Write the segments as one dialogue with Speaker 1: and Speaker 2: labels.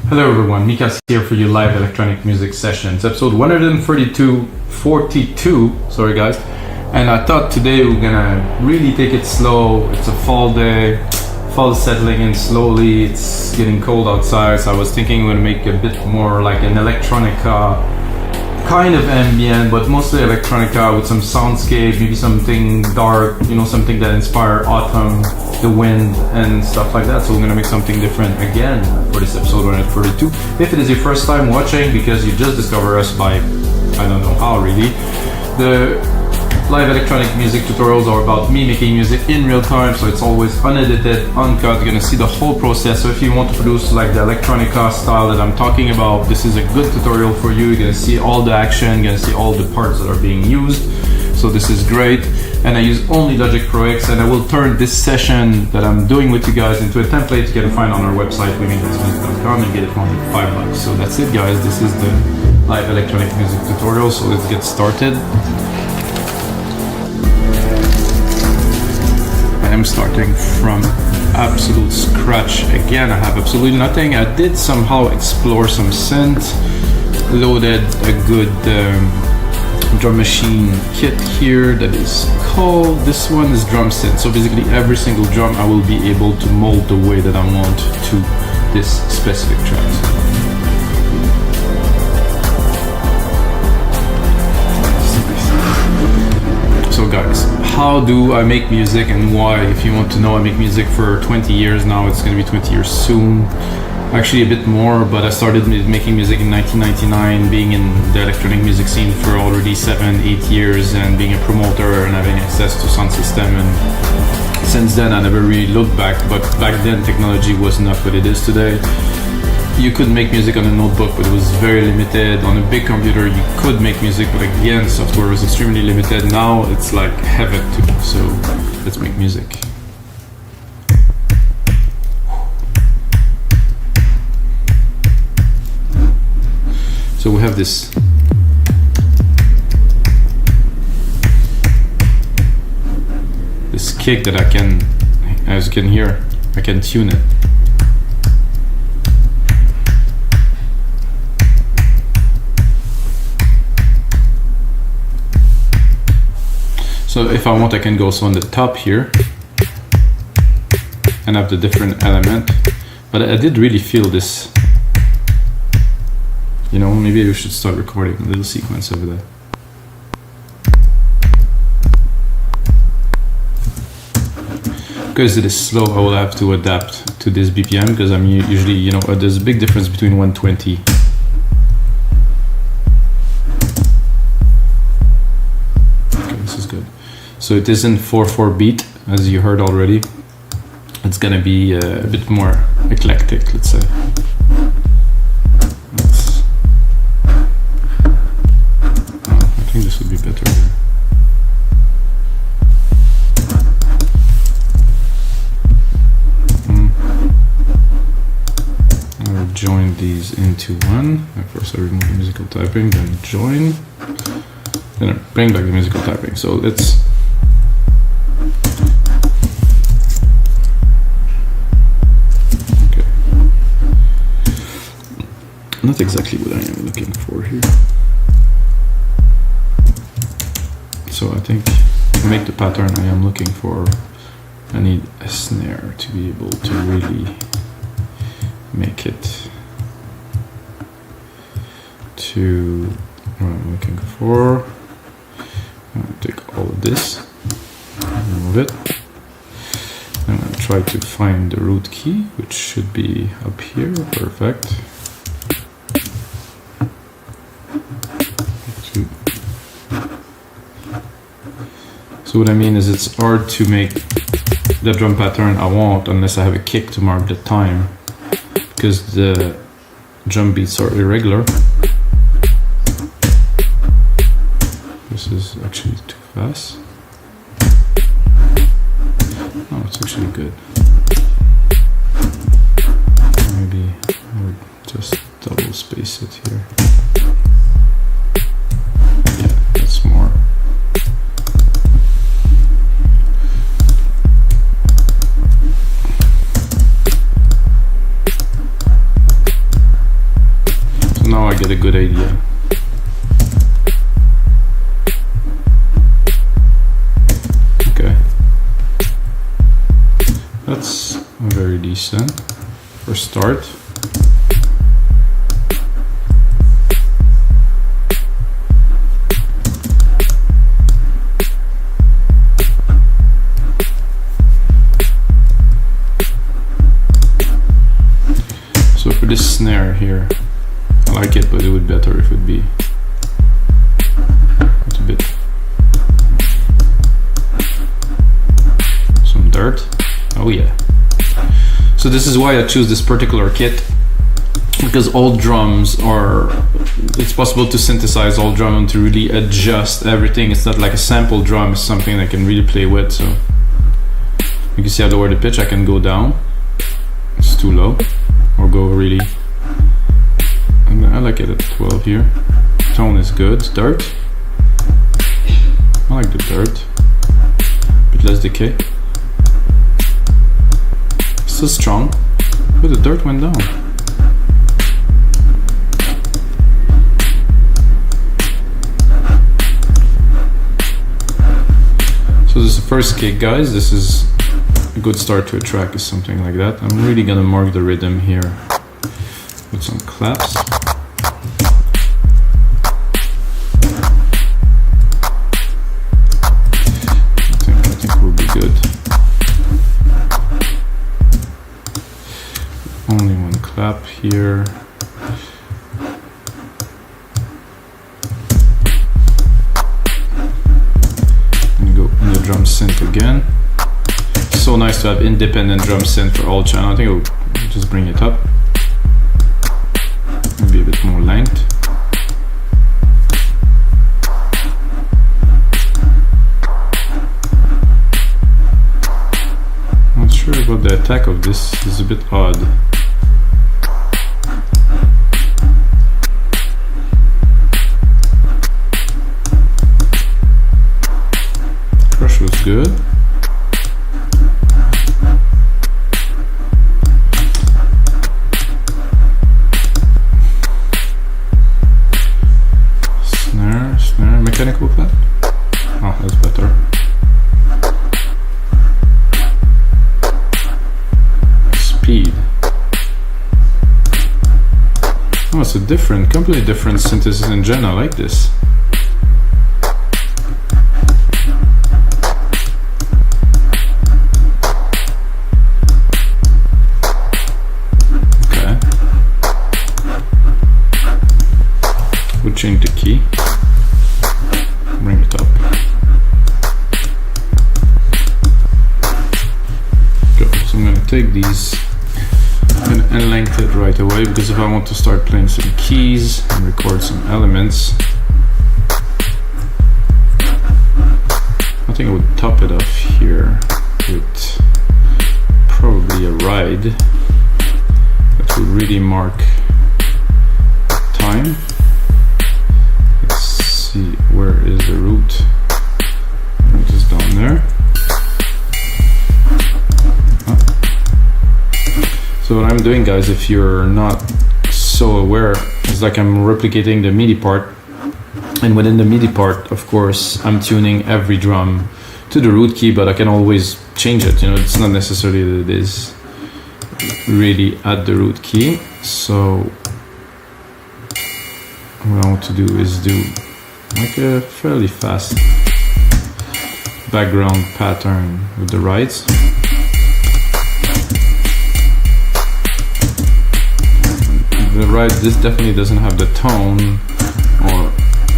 Speaker 1: Hello everyone, Mikas here for your live electronic music sessions, episode 142, sorry guys. And I thought today we're gonna really take it slow. It's a fall day, fall is settling in slowly, it's getting cold outside, so I was thinking we're gonna make a bit more like an electronica, kind of ambient, but mostly electronica with some soundscape, maybe something dark, you know, something that inspire autumn, the wind and stuff like that. So we're gonna make something different again for this episode 142. If it is your first time watching because you just discovered us by, I don't know how really, the live electronic music tutorials are about me making music in real time, so it's always unedited, uncut. You're gonna see the whole process. So if you want to produce like the electronica style that I'm talking about, this is a good tutorial for you. You're gonna see all the action, you're gonna see all the parts that are being used. So this is great. And I use only Logic Pro X, and I will turn this session that I'm doing with you guys into a template you can find on our website, wemake.com, and get it for $5. So that's it guys, this is the live electronic music tutorial, so let's get started. I am starting from absolute scratch again. I have absolutely nothing. I did somehow explore some synth, loaded a good drum machine kit here that is called, this one is Drum Synth. So basically every single drum I will be able to mold the way that I want to this specific track. So guys, how do I make music and why? If you want to know, I make music for 20 years now. It's going to be 20 years soon. Actually a bit more, but I started making music in 1999, being in the electronic music scene for already 7-8 years, and being a promoter and having access to sound system. And since then I never really looked back, but back then technology was not what it is today. You could make music on a notebook, but it was very limited. On a big computer you could make music, but again, software was extremely limited. Now it's like heaven to me, so let's make music. So we have this kick that I can, as you can hear, I can tune it. So if I want, I can go so on the top here and have the different element, but I did really feel this. You know, maybe we should start recording a little sequence over there. Because it is slow, I will have to adapt to this BPM, because I'm usually, you know, there's a big difference between 120. Okay, this is good. So it isn't 4/4 beat, as you heard already. It's gonna be a bit more eclectic, let's say. I think this would be better here. I'll join these into one. First I remove the musical typing, then join. Then I bring back the musical typing. So let's... Okay. Not exactly what I am looking for here. So I think to make the pattern I am looking for, I need a snare to be able to really make it to what I'm looking for. I'm going to take all of this, remove it. I'm going to try to find the root key, which should be up here. Perfect. So what I mean is it's hard to make the drum pattern I want unless I have a kick to mark the time, because the drum beats are irregular. This is actually too fast. Oh, it's actually good. Maybe I would just double space it here. Yeah, that's more. get a good idea. Okay. That's very decent for start. So for this snare here, I like it, but it would be better if it would be a bit some dirt. Oh yeah. So this is why I choose this particular kit, because all drums are, it's possible to synthesize all drum and to really adjust everything. It's not like a sample drum, it's something I can really play with. So you can see I lower the pitch, I can go down, it's too low, or go really, and I like it at 12 here. Tone is good, dirt, I like the dirt, a bit less decay. Still strong, but the dirt went down. So this is the first kick, guys. This is a good start to a track, is something like that. I'm really gonna mark the rhythm here with some claps. I think we'll be good. Only one clap here. And go in the drum synth again. So nice to have independent drum synth for all channel. I think I'll just bring it up. Maybe a bit more length. Not sure about the attack of this. It's a bit odd. Crush was good. Snare, mechanical clap. Oh, that's better. Speed. Oh, it's a different, completely different synthesis in gen. I like this. We'll change the key, bring it up. Go. So I'm going to take these and length it right away, because if I want to start playing some keys and record some elements, I think I would top it off here with probably a ride that would really mark time. Where is the root? Root is down there. So what I'm doing, guys, if you're not so aware, is like I'm replicating the MIDI part, and within the MIDI part, of course, I'm tuning every drum to the root key, but I can always change it. You know, it's not necessarily that it is really at the root key. So what I want to do is do like a fairly fast background pattern with the rides. The ride, this definitely doesn't have the tone or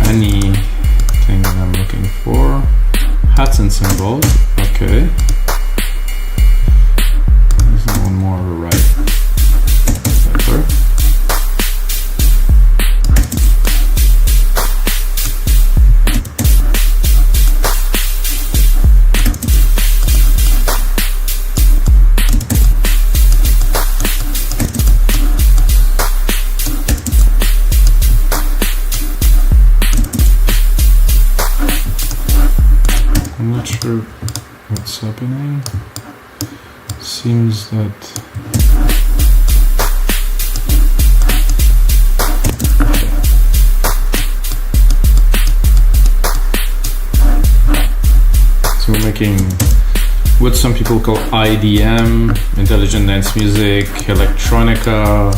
Speaker 1: anything that I'm looking for. Hats and cymbals, okay. There's one more of a ride. Better. I'm not sure what's happening. Seems that what some people call IDM, intelligent dance music, electronica,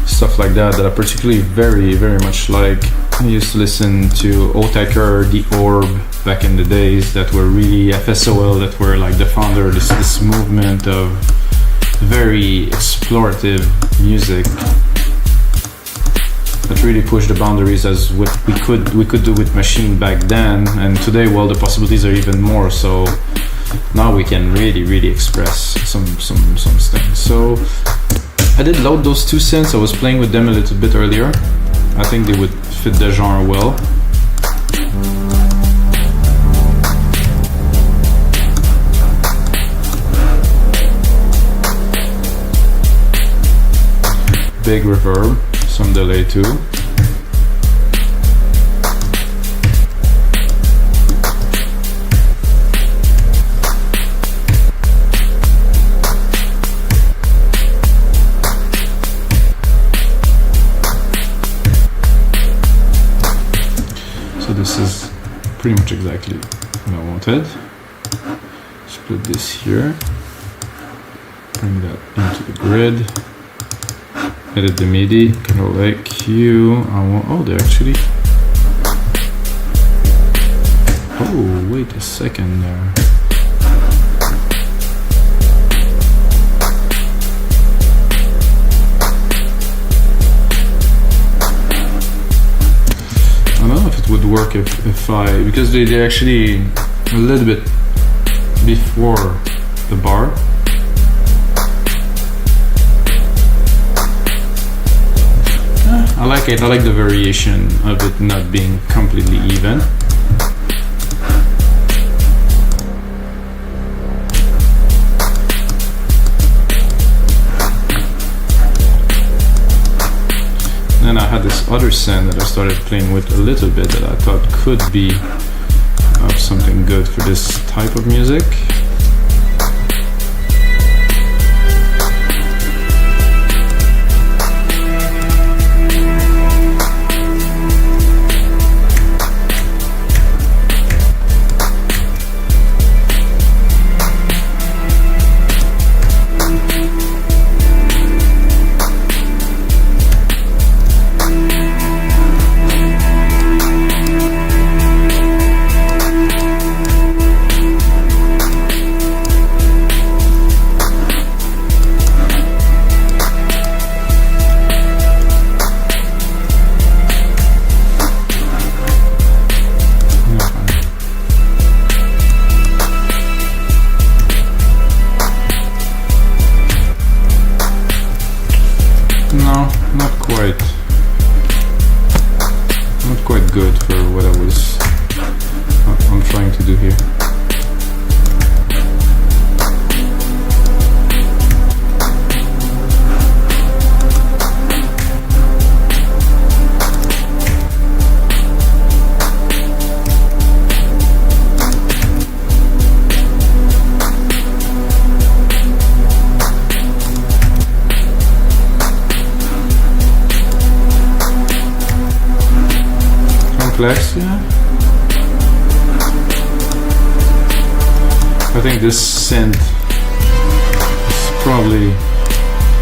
Speaker 1: stuff like that I particularly very much like. I used to listen to Otaker, The Orb back in the days that were really FSOL, that were like the founder of this movement of very explorative music that really pushed the boundaries as what we could do with machine back then, and today, well, the possibilities are even more. So now we can really express some things. So I did load those two synths. I was playing with them a little bit earlier. I think they would fit the genre well. Big reverb, some delay too. So this is pretty much exactly what I wanted. Split this here, bring that into the grid. Edit the MIDI, Control A, Q. Oh, they actually. Oh, wait a second there. I don't know if it would work if I, because they're actually a little bit before the bar. I like it. I like the variation of it not being completely even. Then I had this other synth that I started playing with a little bit that I thought could be something good for this type of music. Not quite good for what I'm trying to do here. Complex, yeah. I think this synth is probably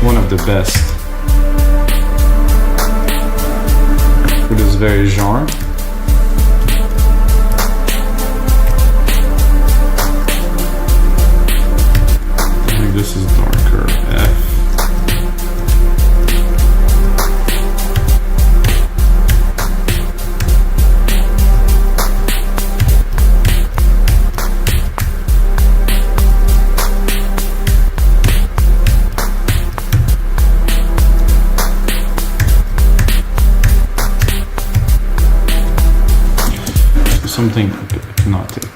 Speaker 1: one of the best for this very genre. I think this is darker F. Something hypnotic.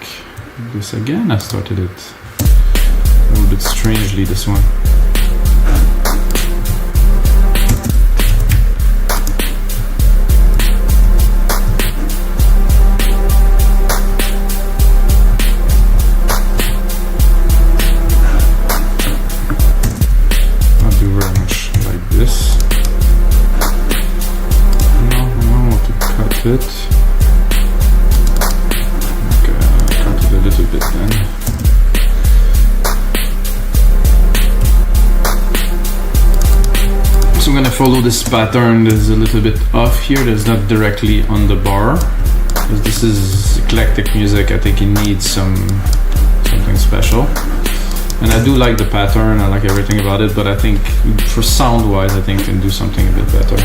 Speaker 1: This again, I started it a little bit strangely, this one. Not do very much like this. No, I want to cut it. A little bit then. follow this pattern that is a little bit off here, that's not directly on the bar. Because this is eclectic music, I think it needs something special. And I do like the pattern, I like everything about it, but I think for sound wise, I think I can do something a bit better.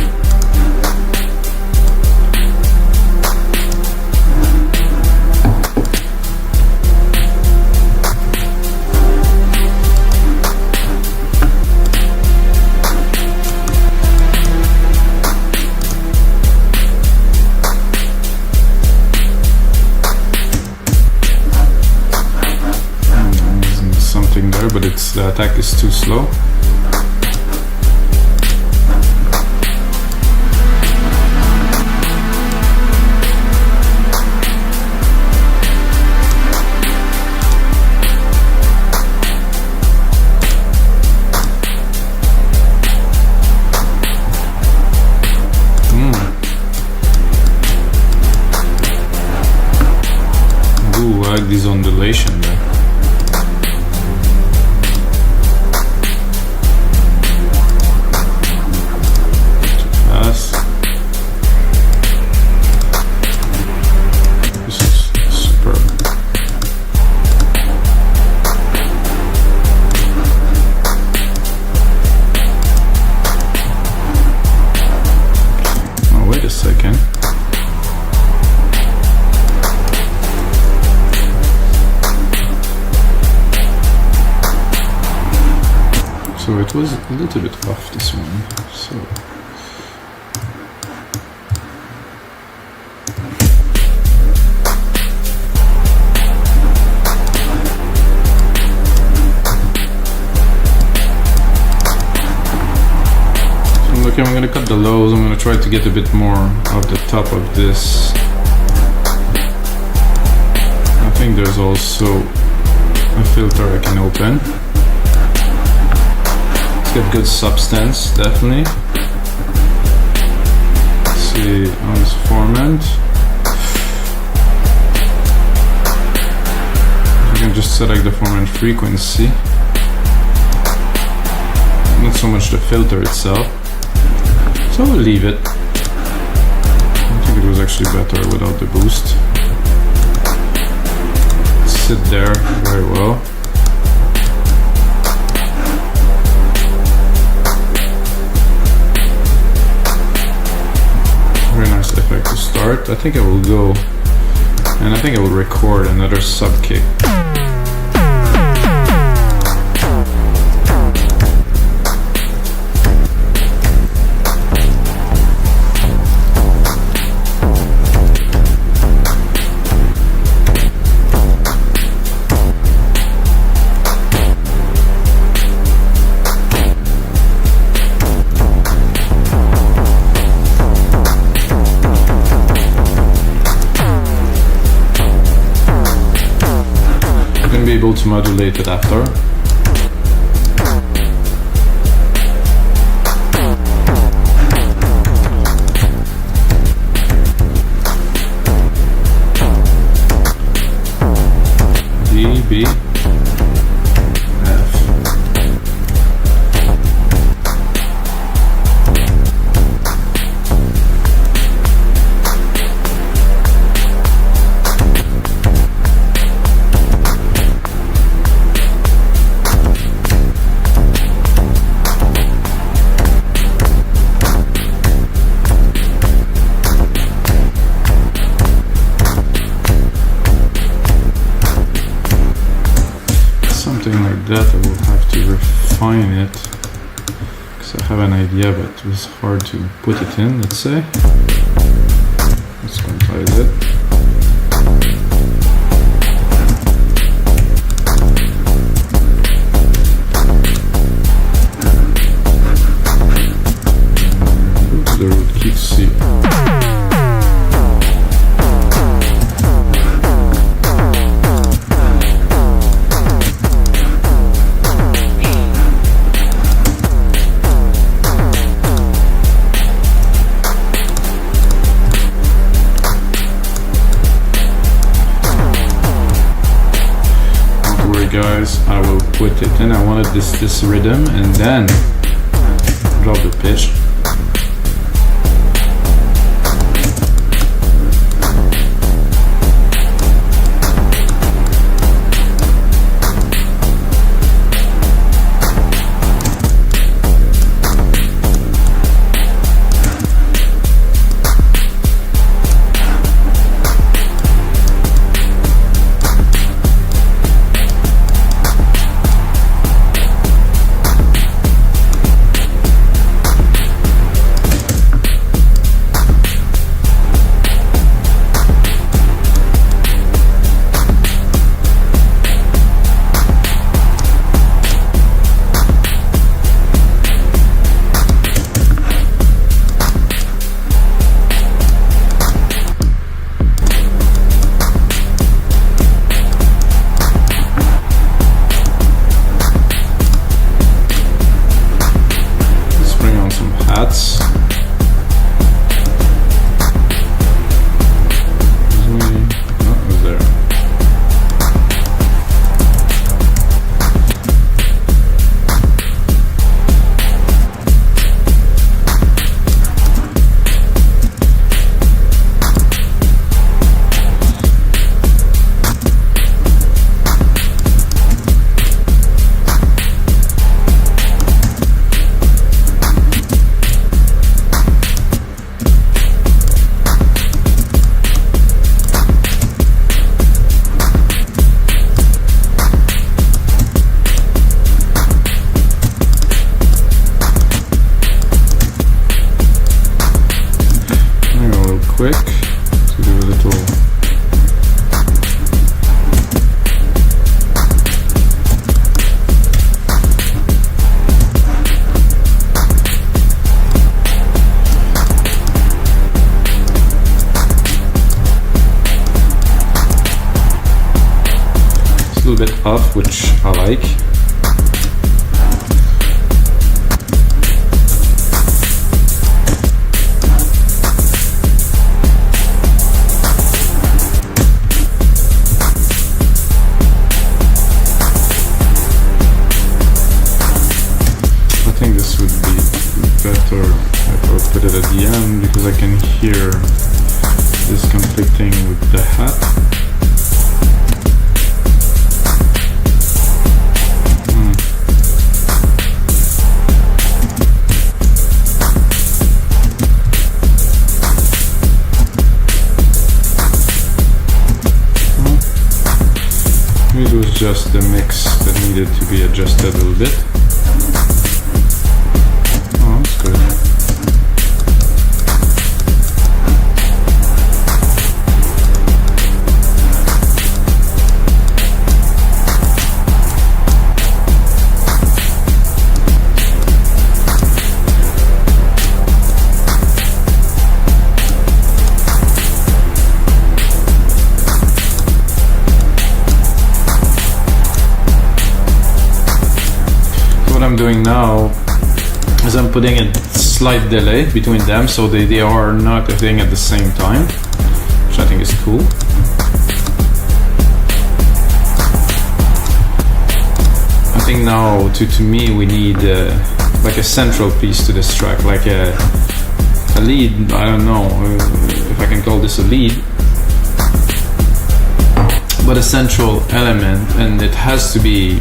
Speaker 1: But the attack is too slow. Ooh, I like this ondulation there. So it was a little bit off, this one. So okay, I'm gonna cut the lows. I'm gonna try to get a bit more of the top of this. I think there's also a filter I can open. Get good substance, definitely. Let's see on this formant. You can just select the formant frequency, not so much the filter itself. So we'll leave it. I think it was actually better without the boost. Sit there very well. Very nice effect to start. I think I will go, and I think I will record another sub kick. Able to modulate it after. D, B, F. That I will have to refine it because I have an idea, but it was hard to put it in. Let's say let's quantize it. Go to the root, keep C. Guys, I will put it in. I wanted this rhythm and then drop the pitch. quick to do a little. It's a little bit off, which I like. Put it at the end because I can hear this conflicting with the hat. Maybe it was just the mix that needed to be adjusted a little bit. Oh, that's good. What I'm doing now is I'm putting a slight delay between them so they are not a thing at the same time, which I think is cool. I think now to me we need like a central piece to this track, like a lead. I don't know if I can call this a lead, but a central element, and it has to be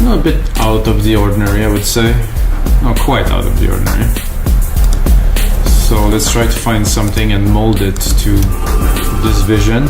Speaker 1: a bit out of the ordinary, I would say. Not quite out of the ordinary. So let's try to find something and mold it to this vision.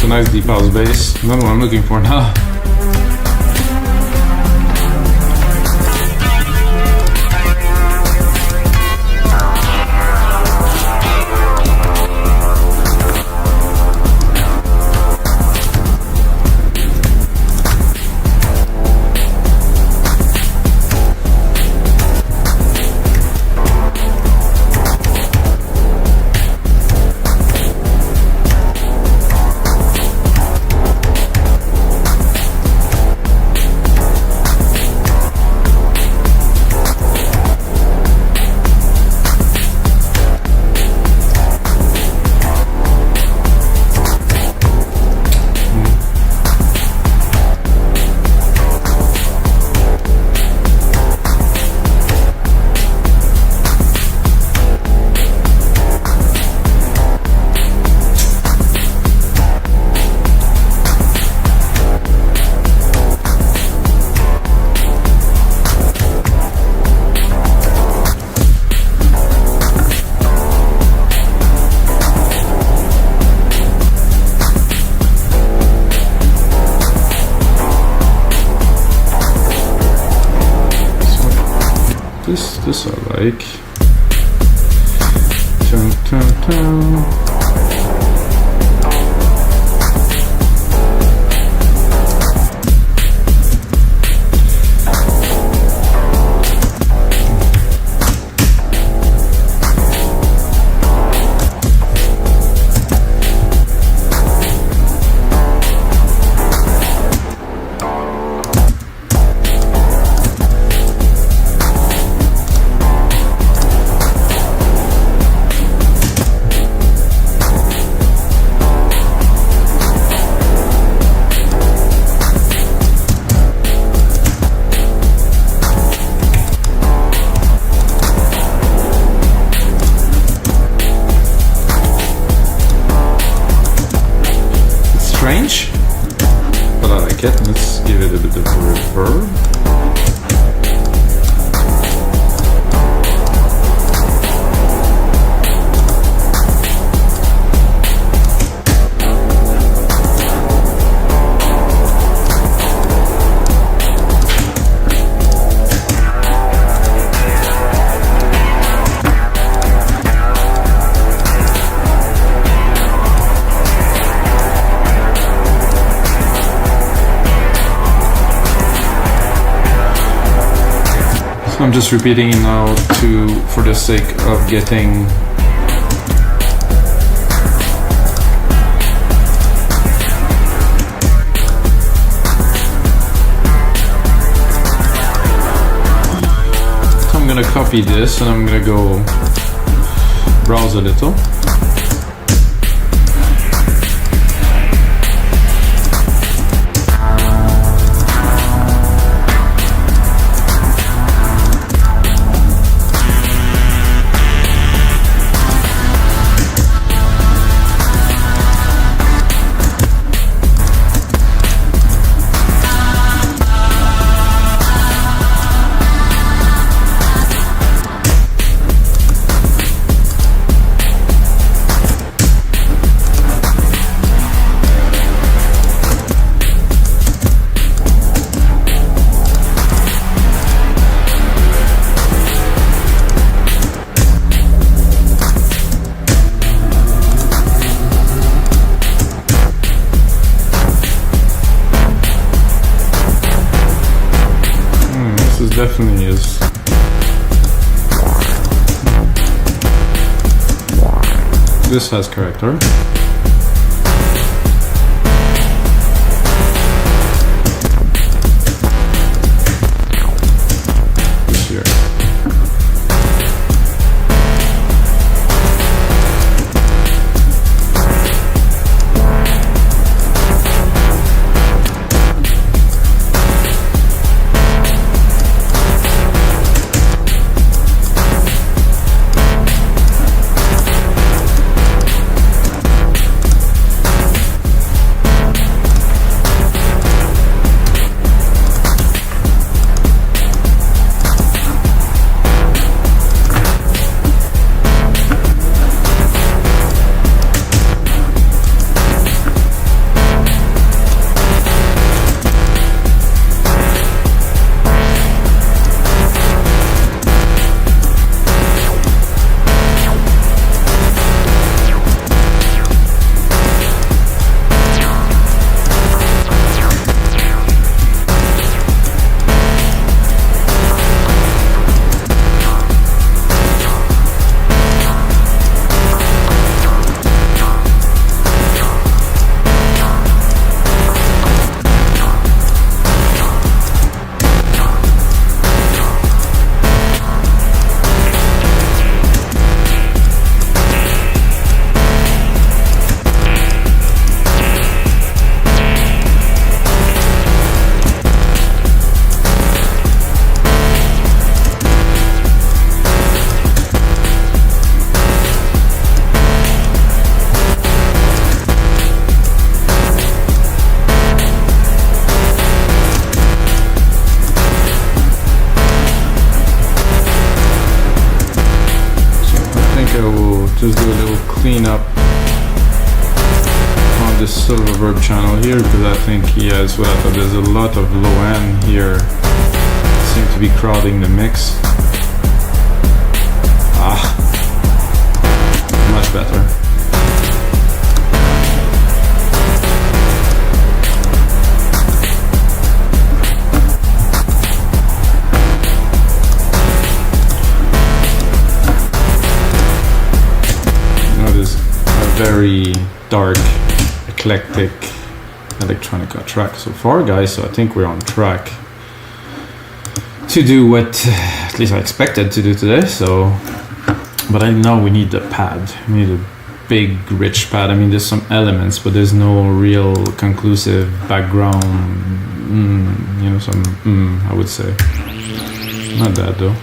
Speaker 1: Nice deep house bass. Not what I'm looking for now. This I like. Dun, dun, dun. it. Let's give it a bit of reverb. I'm just repeating now for the sake of getting so I'm gonna copy this and I'm gonna go browse a little. Definitely is. This has character. This here. Just do a little cleanup on this silver verb channel here because I think there's a lot of low end here. Seem to be crowding the mix. Much better. Very dark, eclectic electronica track so far, guys, so I think we're on track to do what at least I expected to do today. So, but I know we need a pad, we need a big rich pad. I mean, there's some elements, but there's no real conclusive background, I would say. Not that though.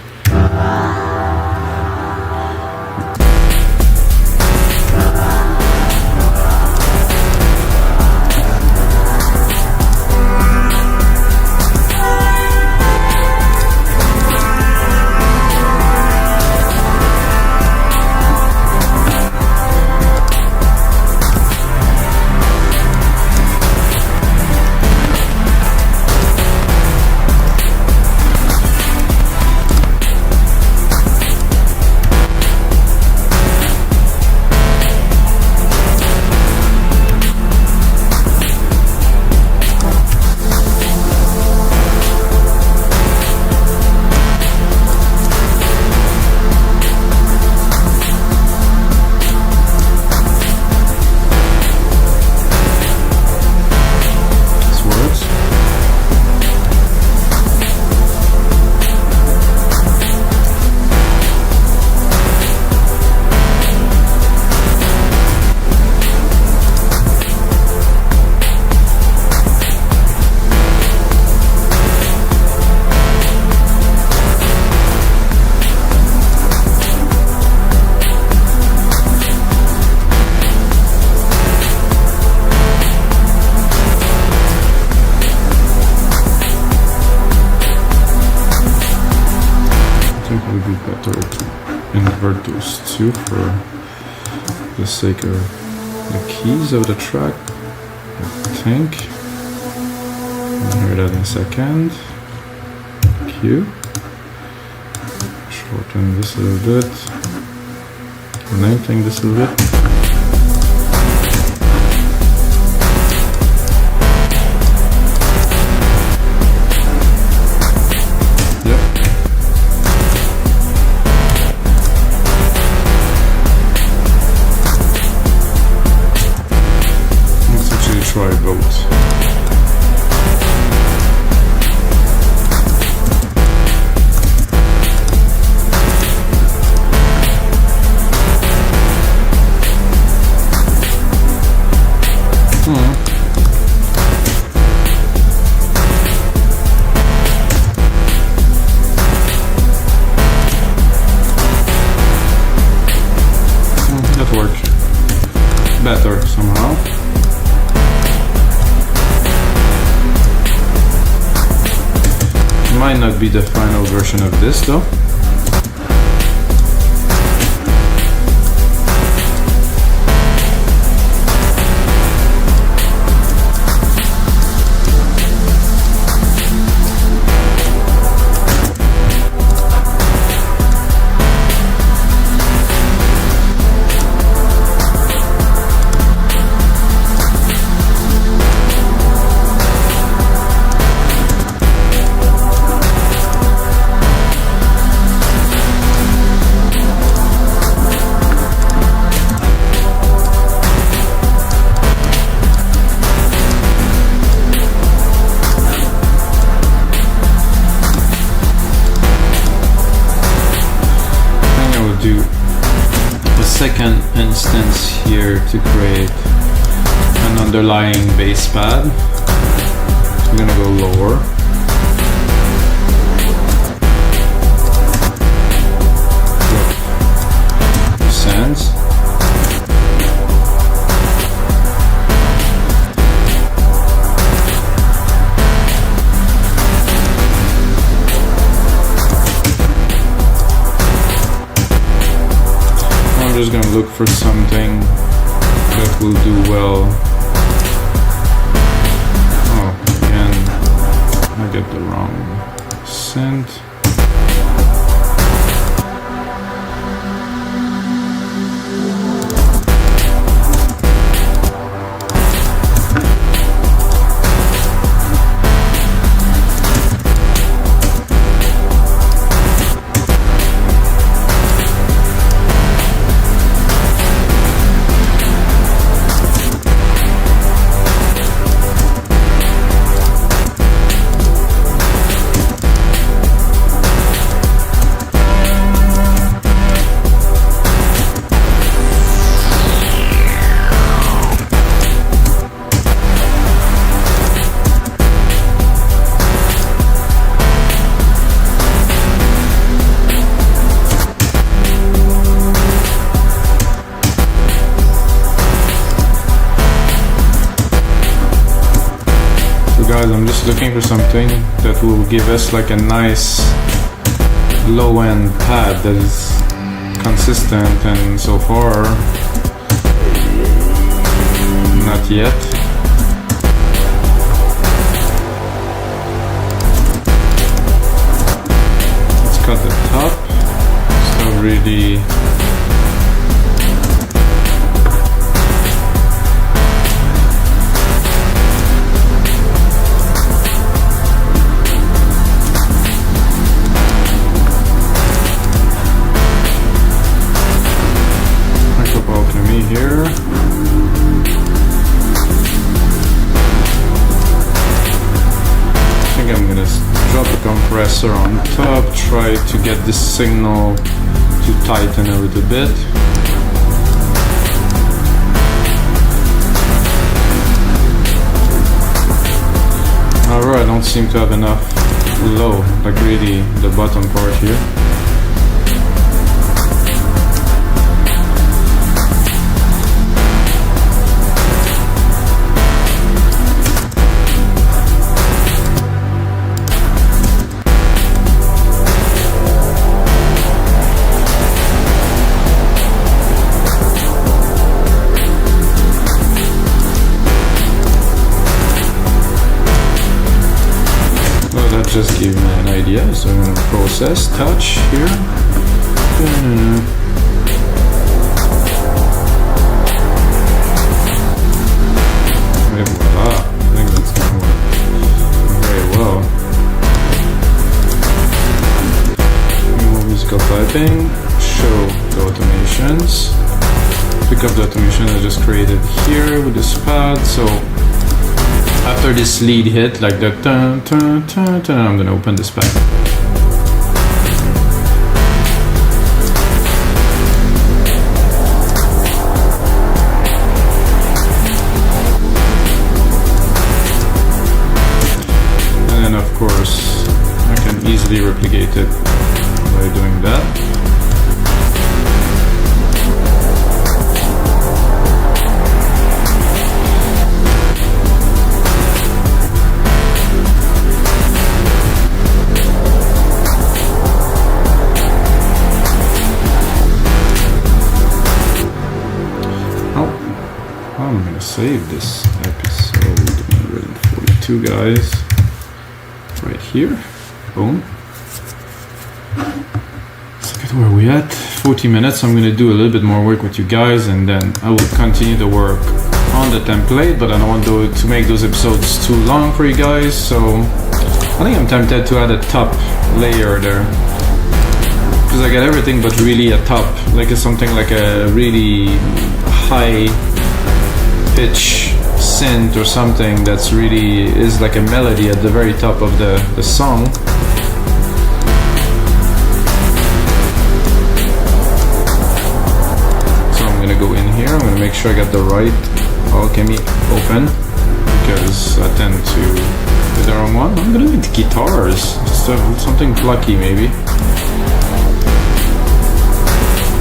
Speaker 1: 2 for the sake of the keys of the track, I think. I'll hear that in a second. Q. Shorten this a little bit. Lengthen this a little bit. Try both. That worked better somehow. Might not be the final version of this though. Do a second instance here to create an underlying bass pad. So we're gonna go lower. Sends. I'm just gonna look for something that will do well. Oh, again, I get the wrong synth. Guys, I'm just looking for something that will give us like a nice low-end pad that is consistent, and so far not yet. Let's cut the top. It's not really here. I think I'm gonna drop a compressor on top, try to get this signal to tighten a little bit. However, I don't seem to have enough low, like really the bottom part here. yeah, so I'm gonna process touch here. And voila, I think that's gonna work very well. More musical piping, show the automations. Pick up the automation I just created here with this pad. So after this lead hit, like the dun, dun, dun, dun, I'm gonna open this back. And then of course, I can easily replicate it by doing that. I'm gonna save this episode 142, guys, right here. Boom. Let's look at where we at. 40 minutes. I'm gonna do a little bit more work with you guys, and then I will continue the work on the template, but I don't want to make those episodes too long for you guys, so I think I'm tempted to add a top layer there, because I got everything but really a top, like something like a really high pitch synth or something that's really is like a melody at the very top of the song. So I'm gonna go in here, I'm gonna make sure I got the right Alchemy open, because I tend to do the wrong one. I'm gonna need guitars, something plucky maybe.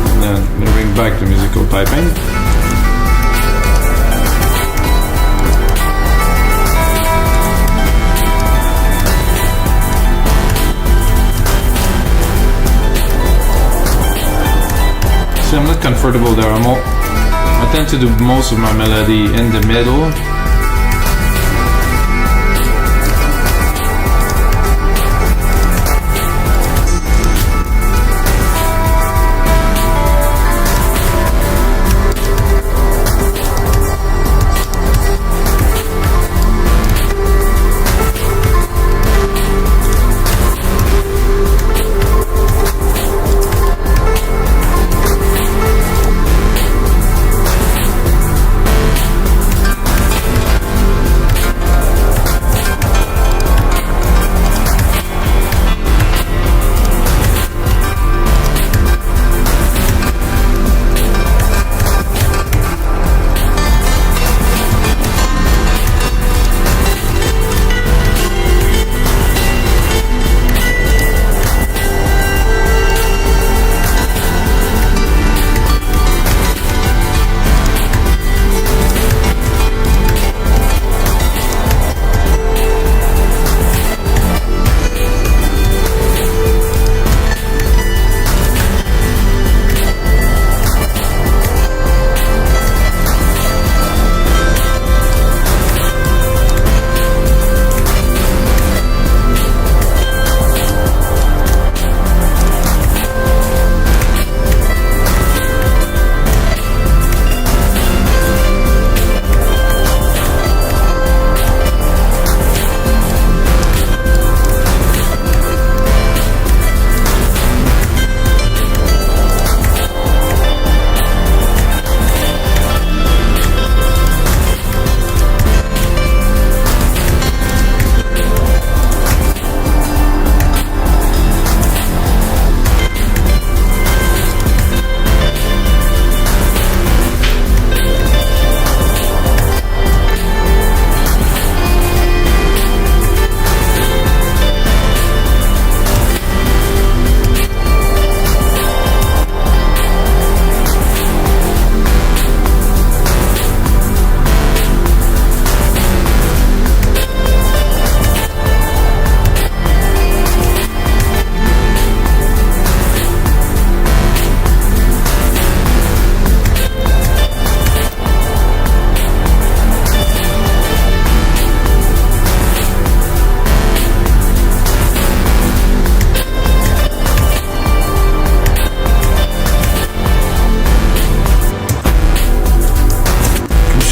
Speaker 1: And then I'm gonna bring back the musical piping. See, I'm not comfortable there. I tend to do most of my melody in the middle.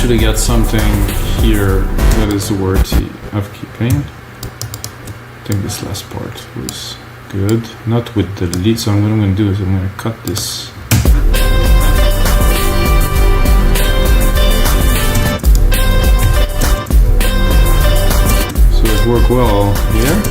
Speaker 1: actually got something here that is worthy of keeping. I think this last part was good. Not with the lead, so what I'm going to do is I'm going to cut this. So it worked well here.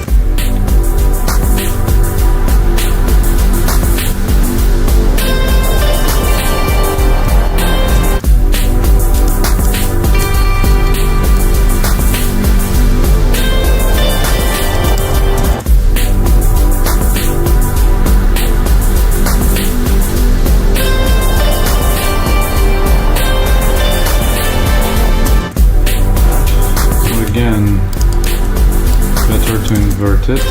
Speaker 1: Again, better to invert it.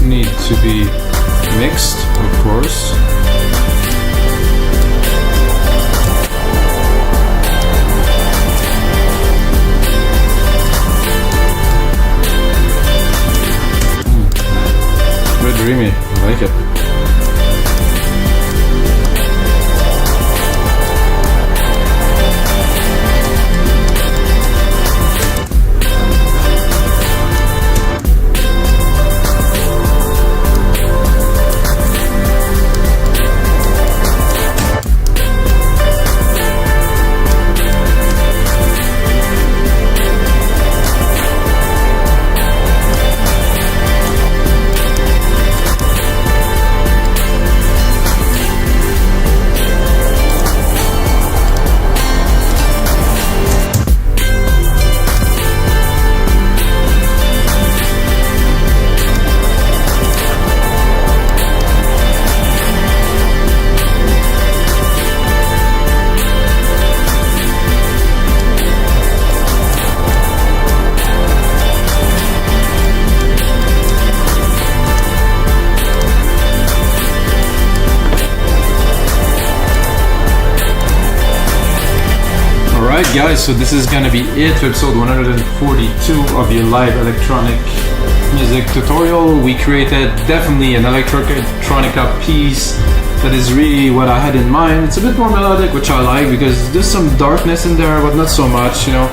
Speaker 1: Need to be mixed, of course. Dreamy, I like it. Alright guys, so this is gonna be it for episode 142 of your live electronic music tutorial. We created definitely an electronica piece that is really what I had in mind. It's a bit more melodic, which I like because there's some darkness in there, but not so much, you know.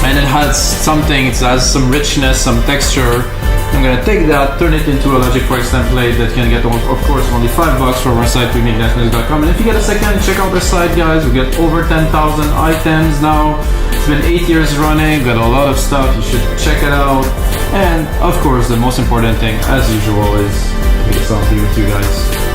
Speaker 1: And it has something, it has some richness, some texture. I'm gonna take that, turn it into a Logic Price template that can get, of course, only $5 from our site, dreamy-music.com. And if you get a second, check out our site, guys. We get over 10,000 items now. It's been 8 years running, got a lot of stuff. You should check it out. And of course, the most important thing, as usual, is make it sound here with you guys.